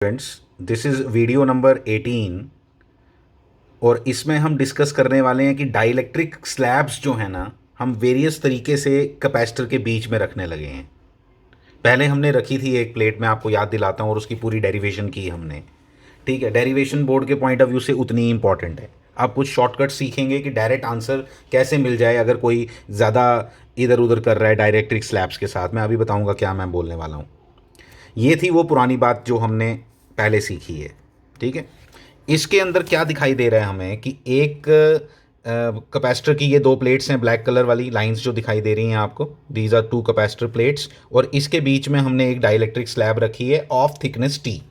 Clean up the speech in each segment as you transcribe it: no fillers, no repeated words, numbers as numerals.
Friends, this is video number 18 और इसमें हम डिस्कस करने वाले हैं कि डाइलेक्ट्रिक स्लैब्स जो है ना, हम वेरियस तरीके से कैपेसिटर के बीच में रखने लगे हैं। पहले हमने रखी थी एक प्लेट में, आपको याद दिलाता हूँ, और उसकी पूरी डेरिवेशन की हमने। ठीक है, डेरिवेशन बोर्ड के पॉइंट ऑफ व्यू से उतनी ही इंपॉर्टेंट है। आप कुछ शॉर्टकट सीखेंगे कि डायरेक्ट आंसर कैसे मिल जाए अगर कोई ज़्यादा इधर उधर कर रहा है डाइलेक्ट्रिक स्लैब्स के साथ। मैं अभी बताऊँगा क्या मैं बोलने वाला हूँ। ये थी वो पुरानी बात जो हमने पहले सीखी है। ठीक है, इसके अंदर क्या दिखाई दे रहा है हमें कि एक कैपेसिटर की ये दो प्लेट्स हैं, ब्लैक कलर वाली लाइंस जो दिखाई दे रही हैं आपको, these are two capacitor plates, और इसके बीच में हमने एक डाइलेक्ट्रिक स्लैब रखी है ऑफ थिकनेस टी।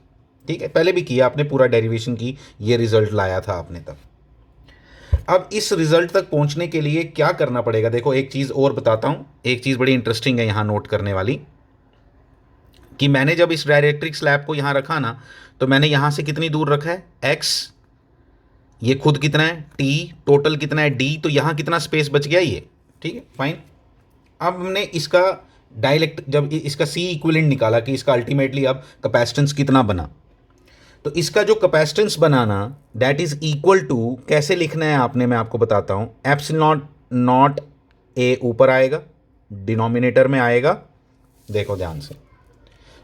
ठीक है, पहले भी किया आपने, पूरा डेरिवेशन की, ये रिजल्ट लाया था आपने तब। अब इस रिजल्ट तक पहुंचने के लिए क्या करना पड़ेगा, देखो एक चीज़ और बताता हूं, एक चीज़ बड़ी इंटरेस्टिंग है यहां नोट करने वाली, कि मैंने जब इस डाइलेक्ट्रिक स्लैब को यहां रखा ना, तो मैंने यहां से कितनी दूर रखा है, x, ये खुद कितना है t, टोटल कितना है d, तो यहां कितना स्पेस बच गया ये। ठीक है, फाइन। अब हमने इसका जब इसका C इक्विवेलेंट निकाला कि इसका अल्टीमेटली अब कैपेसिटेंस कितना बना, तो इसका जो कैपेसिटेंस बनाना दैट इज इक्वल टू, कैसे लिखना है आपने, मैं आपको बताता हूं, एप्सिलॉन नॉट a ऊपर आएगा, डिनोमिनेटर में आएगा, देखो ध्यान से,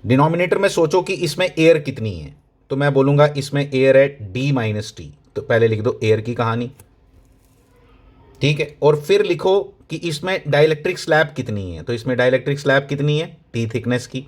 डिनोमिनेटर में सोचो कि इसमें एयर कितनी है, तो मैं बोलूंगा इसमें एयर है d माइनस टी, तो पहले लिख दो एयर की कहानी। ठीक है, और फिर लिखो कि इसमें डाइलेक्ट्रिक स्लैब कितनी है, तो इसमें डाइलेक्ट्रिक स्लैब कितनी है, टी थिकनेस की।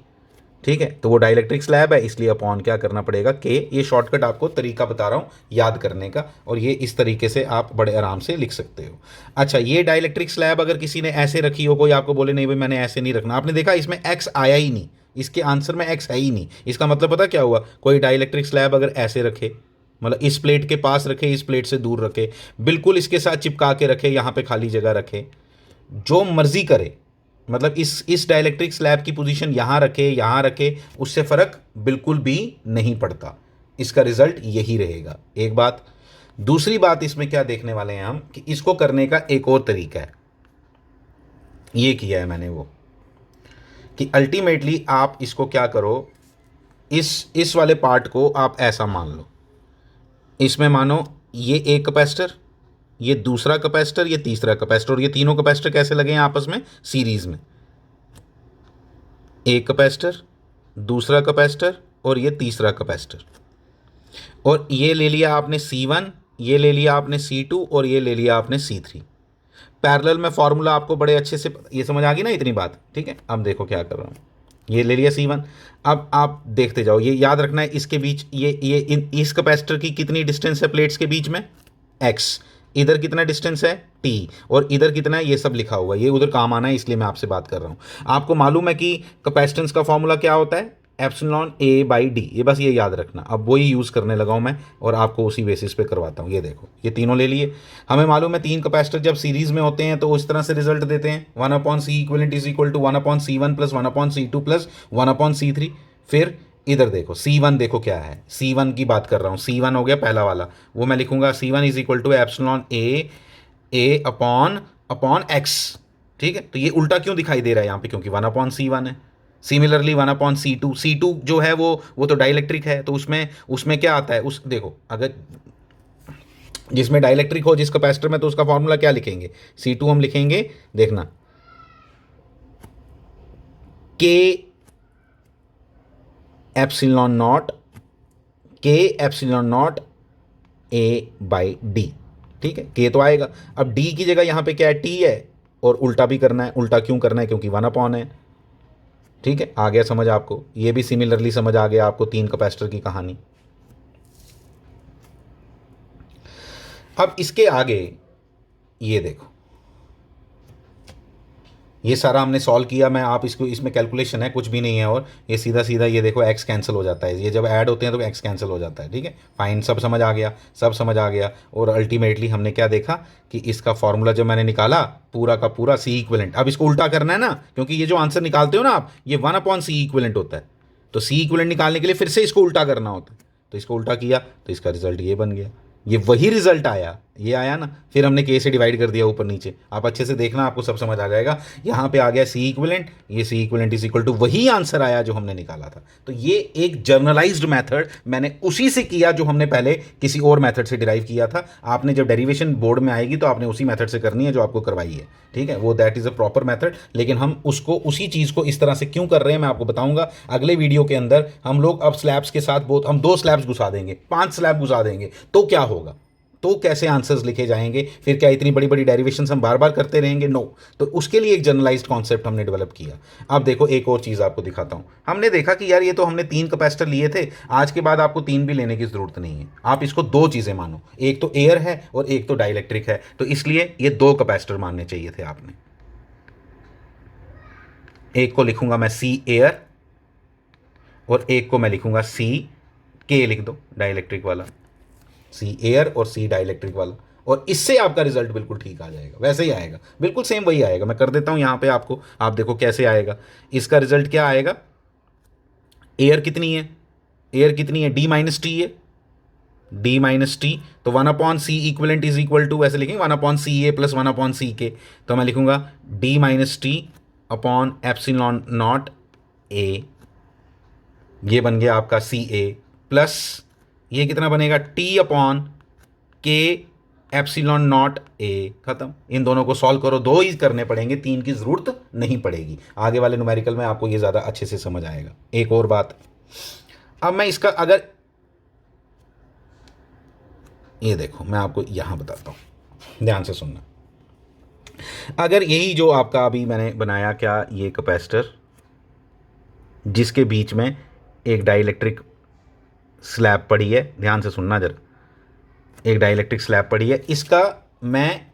ठीक है, तो वो डाइलेक्ट्रिक स्लैब है, इसलिए अपॉन क्या करना पड़ेगा, के। ये शॉर्टकट आपको तरीका बता रहा हूँ याद करने का, और ये इस तरीके से आप बड़े आराम से लिख सकते हो। अच्छा, ये डाइलेक्ट्रिक स्लैब अगर किसी ने ऐसे रखी हो, कोई आपको बोले नहीं भाई मैंने ऐसे नहीं रखना, आपने देखा इसमें एक्स आया ही नहीं, इसके आंसर में एक्स है ही नहीं, इसका मतलब पता क्या हुआ, कोई डाइलेक्ट्रिक स्लैब अगर ऐसे रखे, मतलब इस प्लेट के पास रखे, इस प्लेट से दूर रखे, बिल्कुल इसके साथ चिपका के रखे, यहाँ पे खाली जगह रखे, जो मर्जी करे, मतलब इस डाइलेक्ट्रिक स्लैब की पोजीशन यहां रखे, उससे फर्क बिल्कुल भी नहीं पड़ता, इसका रिजल्ट यही रहेगा। एक बात। दूसरी बात इसमें क्या देखने वाले हैं हम, कि इसको करने का एक और तरीका है, ये किया है मैंने वो, कि अल्टीमेटली आप इसको क्या करो, इस वाले पार्ट को आप ऐसा मान लो, इसमें मानो ये एक कैपेसिटर, ये दूसरा कैपेसिटर, ये तीसरा कैपेसिटर, और ये तीनों कैपेसिटर कैसे लगे हैं आपस में, सीरीज में, एक कैपेसिटर, दूसरा कैपेसिटर, और ये तीसरा कैपेसिटर, और ये ले लिया आपने C1, ये ले लिया आपने C2, और ये ले लिया आपने C3। पैरेलल में फॉर्मूला आपको बड़े अच्छे से ये समझ आ गई ना इतनी बात। ठीक है, अब देखो क्या कर रहा हूँ, ये ले लिया C1, अब आप देखते जाओ, ये याद रखना है इसके बीच, इस कैपेसिटर की कितनी डिस्टेंस है प्लेट्स के बीच में, x, इधर कितना डिस्टेंस है t, और इधर कितना है, ये सब लिखा हुआ है, ये उधर काम आना है इसलिए मैं आपसे बात कर रहा हूँ। आपको मालूम है कि कैपेसिटेंस का फॉर्मूला क्या होता है, एप्सिलॉन a बाई डी, ये बस ये याद रखना। अब वही यूज़ करने लगा हूँ मैं, और आपको उसी बेसिस पे करवाता हूँ। ये देखो, ये तीनों ले लिए, हमें मालूम है तीन कैपेसिटर जब सीरीज में होते हैं तो उस तरह से रिजल्ट देते हैं, 1/c equivalent is equal to 1/c1 plus 1/c2 plus 1/c3। फिर इधर देखो C1, देखो क्या है, C1 की बात कर रहा हूँ, C1 हो गया पहला वाला, वो मैं लिखूंगा C1 is equal to epsilon a upon upon x। ठीक है, तो ये उल्टा क्यों दिखाई दे रहा है यहाँ पे, क्योंकि 1/c1 है। सिमिलरली 1/c2, C2 जो है वो तो डाइलेक्ट्रिक है, तो उसमें उसमें क्या आता है, उस देखो, अगर जिसमें डाइलेक्ट्रिक हो जिस कैपेसिटर में, तो उसका फॉर्मूला क्या लिखेंगे, C2 हम लिखेंगे, देखना, K epsilon not, K epsilon not A by D. ठीक है, K तो आएगा, अब D की जगह यहाँ पे क्या है, T है, और उल्टा भी करना है। उल्टा क्यों करना है, क्योंकि 1/है। ठीक है, आ गया समझ आपको, ये भी सिमिलरली समझ आ गया आपको तीन कैपेसिटर की कहानी। अब इसके आगे ये देखो, ये सारा हमने सॉल्व किया, मैं आप इसको, इसमें कैलकुलेशन है कुछ भी नहीं है, और ये सीधा सीधा ये देखो x कैंसिल हो जाता है, ये जब ऐड होते हैं तो x कैंसिल हो जाता है। ठीक है, फाइन, सब समझ आ गया, सब समझ आ गया। और अल्टीमेटली हमने क्या देखा कि इसका फॉर्मूला जब मैंने निकाला पूरा का पूरा C इक्विवेलेंट, अब इसको उल्टा करना है ना, क्योंकि ये जो आंसर निकालते हो ना आप, ये 1/c इक्विवेलेंट होता है, तो C इक्विवेलेंट निकालने के लिए फिर से इसको उल्टा करना होता है, तो इसको उल्टा किया तो इसका रिजल्ट ये बन गया, ये वही रिजल्ट आया ये आया ना, फिर हमने के से डिवाइड कर दिया ऊपर नीचे। आप अच्छे से देखना, आपको सब समझ आ जाएगा। यहाँ पे आ गया सी इक्विवेलेंट, ये C equivalent is equal to वही आंसर आया जो हमने निकाला था। तो ये एक जर्नलाइज्ड मेथड मैंने उसी से किया जो हमने पहले किसी और मेथड से डिराइव किया था। आपने जब डेरिवेशन बोर्ड में आएगी तो आपने उसी मेथड से करनी है जो आपको करवाई है, ठीक है, वो that is a proper method. लेकिन हम उसको उसी चीज़ को इस तरह से क्यों कर रहे हैं मैं आपको बताऊंगा अगले वीडियो के अंदर। हम लोग अब स्लैब्स के साथ बहुत, हम 2 स्लैब्स घुसा देंगे, 5 स्लैब घुसा देंगे, तो क्या होगा, तो कैसे आंसर्स लिखे जाएंगे, फिर क्या इतनी बड़ी बड़ी डेरिवेशंस हम बार बार करते रहेंगे? नो। तो उसके लिए एक जनरलाइज्ड कॉन्सेप्ट हमने डेवलप किया। अब देखो एक और चीज़ आपको दिखाता हूँ। हमने देखा कि यार ये तो हमने 3 कैपेसिटर लिए थे, आज के बाद आपको 3 भी लेने की ज़रूरत नहीं है। आप इसको 2 चीज़ें मानो, एक तो एयर है और एक तो डाइलेक्ट्रिक है, तो इसलिए ये 2 कैपेसिटर मानने चाहिए थे आपने। एक को लिखूंगा मैं सी एयर और एक को मैं लिखूंगा सी के, लिख दो डाइलेक्ट्रिक वाला, सी एयर और सी डाइलेक्ट्रिक वाला, और इससे आपका रिजल्ट बिल्कुल ठीक आ जाएगा, वैसे ही आएगा, बिल्कुल सेम वही आएगा। मैं कर देता हूं यहां पे आपको, आप देखो कैसे आएगा। इसका रिजल्ट क्या आएगा, एयर कितनी है, एयर कितनी है, डी माइनस टी है, डी माइनस टी, तो 1/c equivalent is equal to, ऐसे लिखेंगे 1/ca प्लस 1/c के, तो मैं लिखूंगा D minus T upon epsilon not a, ये बन गया आपका सी ए, प्लस ये कितना बनेगा, टी अपॉन के एप्सिलॉन नॉट ए, खत्म। इन दोनों को सॉल्व करो, 2 ही करने पड़ेंगे, 3 की जरूरत नहीं पड़ेगी। आगे वाले न्यूमेरिकल में आपको ये ज़्यादा अच्छे से समझ आएगा। एक और बात, अब मैं इसका अगर ये देखो मैं आपको यहां बताता हूं, ध्यान से सुनना। अगर यही जो आपका अभी मैंने बनाया, क्या ये कैपेसिटर जिसके बीच में एक डाइलेक्ट्रिक स्लैब पड़ी है, ध्यान से सुनना जरा, एक डाइलेक्ट्रिक स्लैब पड़ी है, इसका मैं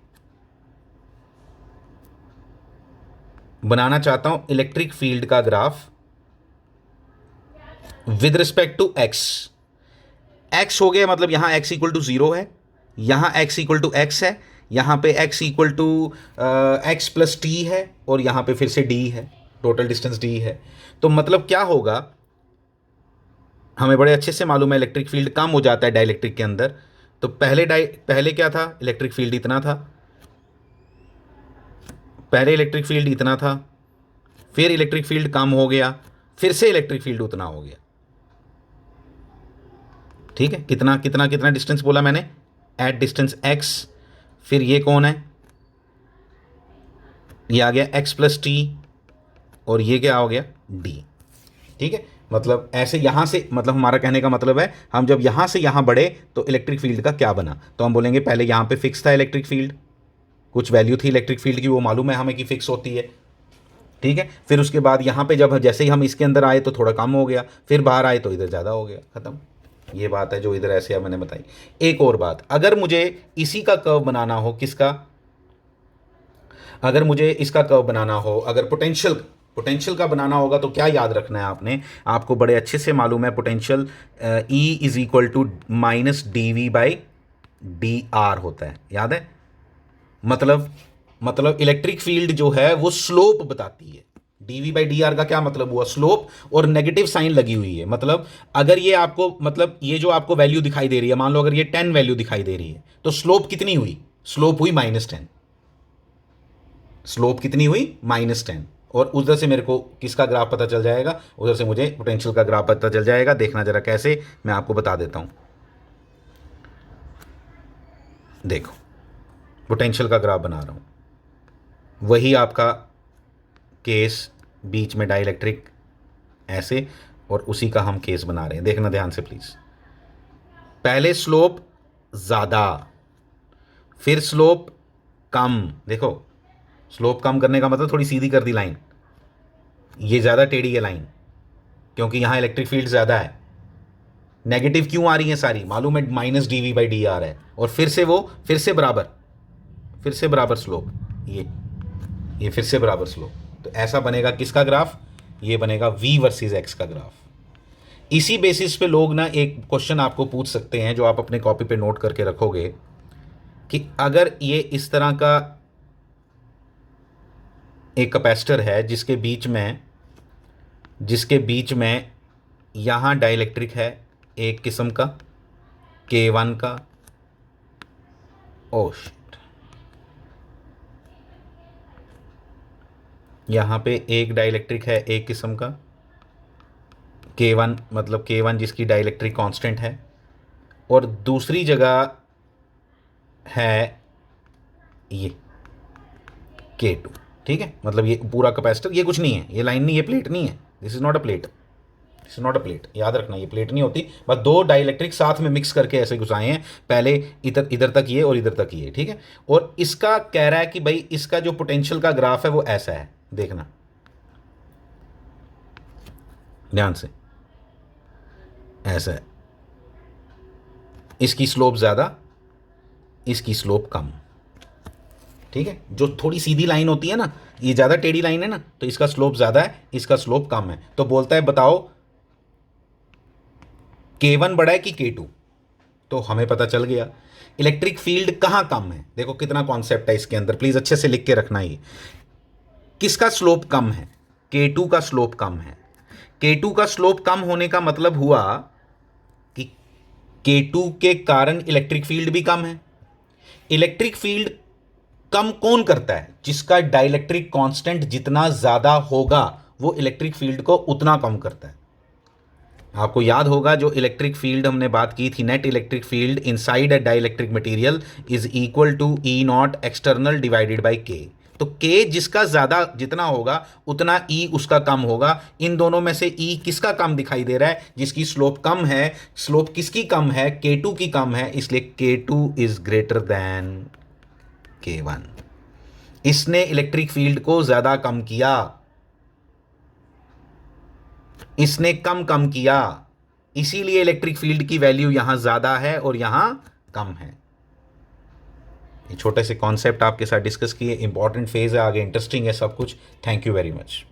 बनाना चाहता हूं इलेक्ट्रिक फील्ड का graph with respect to x. X हो गया, मतलब यहां एक्स इक्वल टू 0 है, यहां एक्स इक्वल टू एक्स है, यहां पे x equal to x plus t है, और यहां पे फिर से डी है, टोटल डिस्टेंस डी है। तो मतलब क्या होगा, हमें बड़े अच्छे से मालूम है इलेक्ट्रिक फील्ड कम हो जाता है डाइलेक्ट्रिक के अंदर। तो पहले क्या था, इलेक्ट्रिक फील्ड इतना था, पहले इलेक्ट्रिक फील्ड इतना था, फिर इलेक्ट्रिक फील्ड कम हो गया, फिर से इलेक्ट्रिक फील्ड उतना हो गया, ठीक है। कितना कितना कितना डिस्टेंस बोला मैंने, एट डिस्टेंस एक्स, फिर ये कौन है, ये आ गया एक्स प्लस टी, और ये क्या हो गया, डी, ठीक है। मतलब ऐसे यहां से, मतलब हमारा कहने का मतलब है, हम जब यहां से यहां बढ़े तो इलेक्ट्रिक फील्ड का क्या बना, तो हम बोलेंगे पहले यहां पे फिक्स था इलेक्ट्रिक फील्ड, कुछ वैल्यू थी इलेक्ट्रिक फील्ड की, वो मालूम है हमें कि फिक्स होती है, ठीक है। फिर उसके बाद यहाँ पे जब जैसे ही हम इसके अंदर आए तो थोड़ा कम हो गया, फिर बाहर आए तो इधर ज़्यादा हो गया, ख़त्म। ये बात है जो इधर ऐसे मैंने बताई। एक और बात, अगर मुझे इसी का कर्व बनाना हो, किसका, अगर मुझे इसका कर्व बनाना हो, अगर पोटेंशियल का बनाना होगा, तो क्या याद रखना है आपने, आपको बड़े अच्छे से मालूम है potential E is equal to minus d v by d r होता है, याद है। मतलब इलेक्ट्रिक फील्ड जो है वो स्लोप बताती है। डीवी बाई डी आर का क्या मतलब हुआ, स्लोप, और नेगेटिव साइन लगी हुई है। मतलब अगर ये आपको, मतलब ये जो आपको वैल्यू दिखाई दे रही है, मान लो अगर ये 10 वैल्यू दिखाई दे रही है, तो स्लोप कितनी हुई, स्लोप हुई -10, स्लोप कितनी हुई -10। और उधर से मेरे को किसका ग्राफ पता चल जाएगा, उधर से मुझे पोटेंशियल का ग्राफ पता चल जाएगा। देखना जरा कैसे, मैं आपको बता देता हूं। देखो पोटेंशियल का ग्राफ बना रहा हूं, वही आपका केस, बीच में डाइलेक्ट्रिक ऐसे, और उसी का हम केस बना रहे हैं। देखना ध्यान से प्लीज, पहले स्लोप ज्यादा, फिर स्लोप कम। देखो स्लोप कम करने का मतलब थोड़ी सीधी कर दी लाइन, ये ज्यादा टेढ़ी है लाइन, क्योंकि यहां इलेक्ट्रिक फील्ड ज्यादा है। नेगेटिव क्यों आ रही है सारी, मालूम है minus d v by d r है, और फिर से बराबर स्लोप, ये फिर से बराबर स्लोप। तो ऐसा बनेगा किसका ग्राफ, ये बनेगा v वर्सेस x का ग्राफ। इसी बेसिस पे लोग ना एक क्वेश्चन आपको पूछ सकते हैं, जो आप अपने कॉपी पे नोट करके रखोगे, कि अगर ये इस तरह का एक कैपेसिटर है जिसके बीच में यहां डाइलेक्ट्रिक है एक किस्म का K1 का, ओ शिट, यहाँ पे एक डाइलेक्ट्रिक है एक किस्म का K1, मतलब K1 जिसकी डाइलेक्ट्रिक कांस्टेंट है, और दूसरी जगह है ये K2। ठीक है, मतलब ये पूरा कैपेसिटर, ये कुछ नहीं है, ये लाइन नहीं, ये प्लेट नहीं है, this is not a plate, this is not a plate, याद रखना ये प्लेट नहीं होती, बस दो डाइलेक्ट्रिक साथ में मिक्स करके ऐसे घुसाए हैं, पहले इधर इधर तक ये और इधर तक ये। ठीक है, और इसका कह रहा है कि भाई इसका जो पोटेंशियल का ग्राफ है वो ऐसा है, देखना ध्यान से, ऐसा है, इसकी स्लोप ज़्यादा, इसकी स्लोप कम। ठीक है, जो थोड़ी सीधी लाइन होती है ना, ये ज़्यादा टेढ़ी लाइन है ना, तो इसका स्लोप ज़्यादा है, इसका स्लोप कम है। तो बोलता है बताओ K1 बड़ा है कि K2, तो हमें पता चल गया इलेक्ट्रिक फील्ड कहाँ कम है। देखो कितना कॉन्सेप्ट है इसके अंदर, प्लीज़ अच्छे से लिख के रखना। ये किसका स्लोप कम है? K2 का स्लोप कम है। K2 का स्लोप कम होने का मतलब हुआ कि K2 के कारण इलेक्ट्रिक फील्ड भी कम है। इलेक्ट्रिक फील्ड कम कौन करता है? जिसका डाइलेक्ट्रिक कांस्टेंट जितना ज्यादा होगा वो इलेक्ट्रिक फील्ड को उतना कम करता है। आपको याद होगा जो इलेक्ट्रिक फील्ड हमने बात की थी, net electric field inside a dielectric material is equal to E not external divided by K. तो के जिसका ज्यादा जितना होगा उतना ई उसका कम होगा। इन दोनों में से ई किसका कम दिखाई दे रहा है? जिसकी स्लोप कम है। स्लोप किसकी कम है? K2 की कम है, इसलिए K2 is greater than K1। इसने इलेक्ट्रिक फील्ड को ज्यादा कम किया, इसने कम किया, इसीलिए इलेक्ट्रिक फील्ड की वैल्यू यहां ज्यादा है और यहां कम है। ये छोटे से कॉन्सेप्ट आपके साथ डिस्कस किए, इंपॉर्टेंट फेज है, आगे इंटरेस्टिंग है सब कुछ। Thank you very much.